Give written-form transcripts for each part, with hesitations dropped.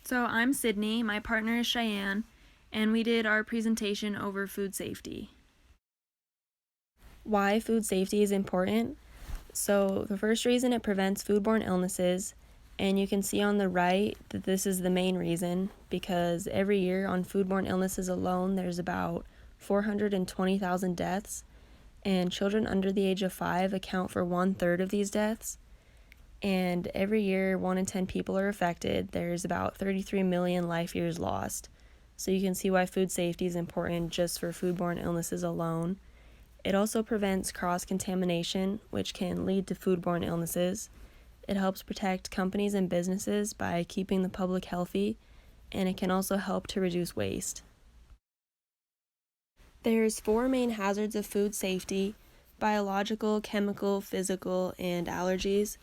So I'm Sidney, my partner is Shyann, and we did our presentation over food safety. Why food safety is important? So the first reason, it prevents foodborne illnesses, and you can see on the right that this is the main reason, because every year on foodborne illnesses alone there's about 420,000 deaths, and children under the age of 5 account for 1/3 of these deaths. And every year 1 in 10 people are affected. There's about 33 million life years lost. So you can see why food safety is important just for foodborne illnesses alone. It also prevents cross-contamination, which can lead to foodborne illnesses. It helps protect companies and businesses by keeping the public healthy, and it can also help to reduce waste. There's 4 main hazards of food safety: biological, chemical, physical, and allergies.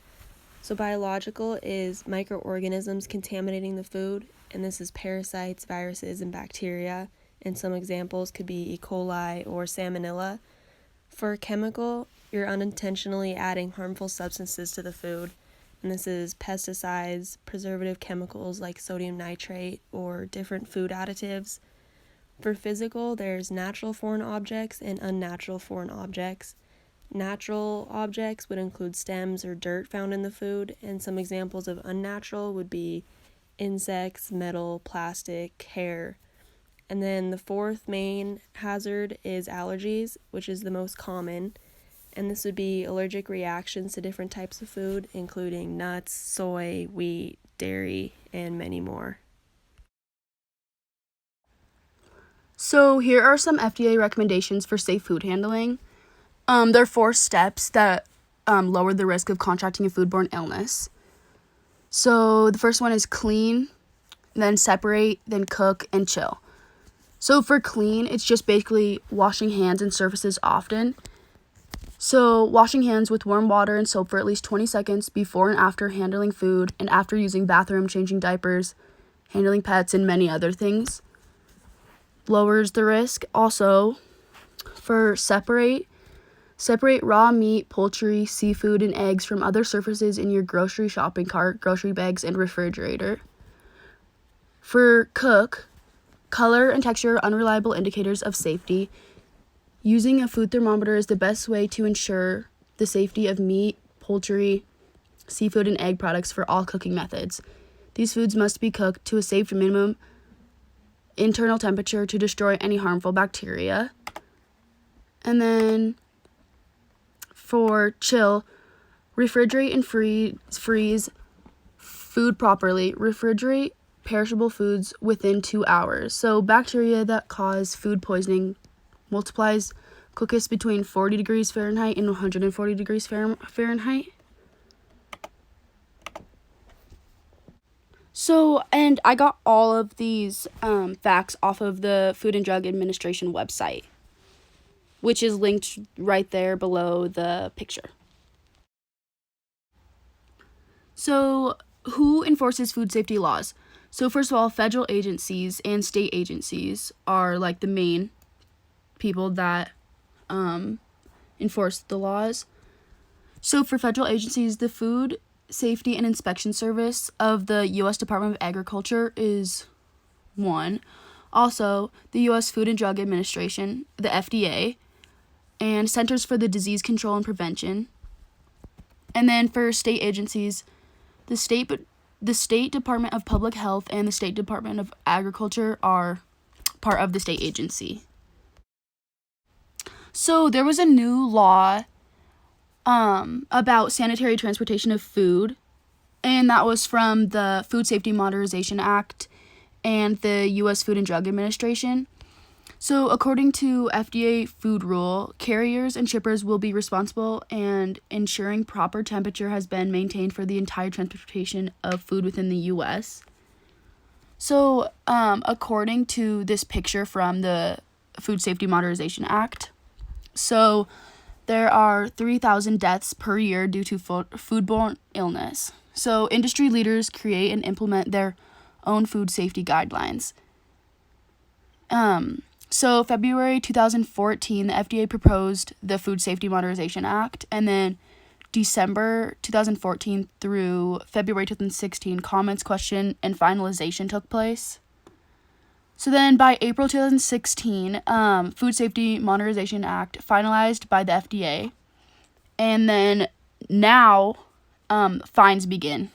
So biological is microorganisms contaminating the food, and this is parasites, viruses, and bacteria, and some examples could be E. coli or salmonella. For chemical, you're unintentionally adding harmful substances to the food, and this is pesticides, preservative chemicals like sodium nitrate, or different food additives. For physical, there's natural foreign objects and unnatural foreign objects. Natural objects would include stems or dirt found in the food, and some examples of unnatural would be insects, metal, plastic, hair. And then the 4th main hazard is allergies, which is the most common, and this would be allergic reactions to different types of food, including nuts, soy, wheat, dairy, and many more. So here are some FDA recommendations for safe food handling. There are 4 steps that lower the risk of contracting a foodborne illness. So the first one is clean, then separate, then cook, and chill. So for clean, it's just basically washing hands and surfaces often. So washing hands with warm water and soap for at least 20 seconds before and after handling food, and after using bathroom, changing diapers, handling pets, and many other things. Lowers the risk. Also, for separate raw meat, poultry, seafood, and eggs from other surfaces in your grocery shopping cart, grocery bags, and refrigerator. For cook, color and texture are unreliable indicators of safety. Using a food thermometer is the best way to ensure the safety of meat, poultry, seafood, and egg products for all cooking methods. These foods must be cooked to a safe minimum internal temperature to destroy any harmful bacteria. And then for chill, refrigerate and freeze food properly. Refrigerate perishable foods within 2 hours. So bacteria that cause food poisoning multiplies quickest between 40 degrees Fahrenheit and 140 degrees Fahrenheit. So, and I got all of these facts off of the Food and Drug Administration website, which is linked right there below the picture. So, who enforces food safety laws? So, first of all, federal agencies and state agencies are like the main people that enforce the laws. So, for federal agencies, the Food Safety and Inspection Service of the U.S. Department of Agriculture is one. Also, the U.S. Food and Drug Administration, the FDA, and Centers for the Disease Control and Prevention. And then for state agencies, the State Department of Public Health and the State Department of Agriculture are part of the state agency. So there was a new law about sanitary transportation of food, and that was from the Food Safety Modernization Act and the U.S. Food and Drug Administration. So according to FDA food rule, carriers and shippers will be responsible and ensuring proper temperature has been maintained for the entire transportation of food within the U.S. So according to this picture from the Food Safety Modernization Act, so there are 3,000 deaths per year due to foodborne illness. So industry leaders create and implement their own food safety guidelines. So February 2014, the FDA proposed the Food Safety Modernization Act, and then December 2014 through February 2016, comments, question, and finalization took place. So then by April 2016, Food Safety Modernization Act finalized by the FDA. And then now, fines begin.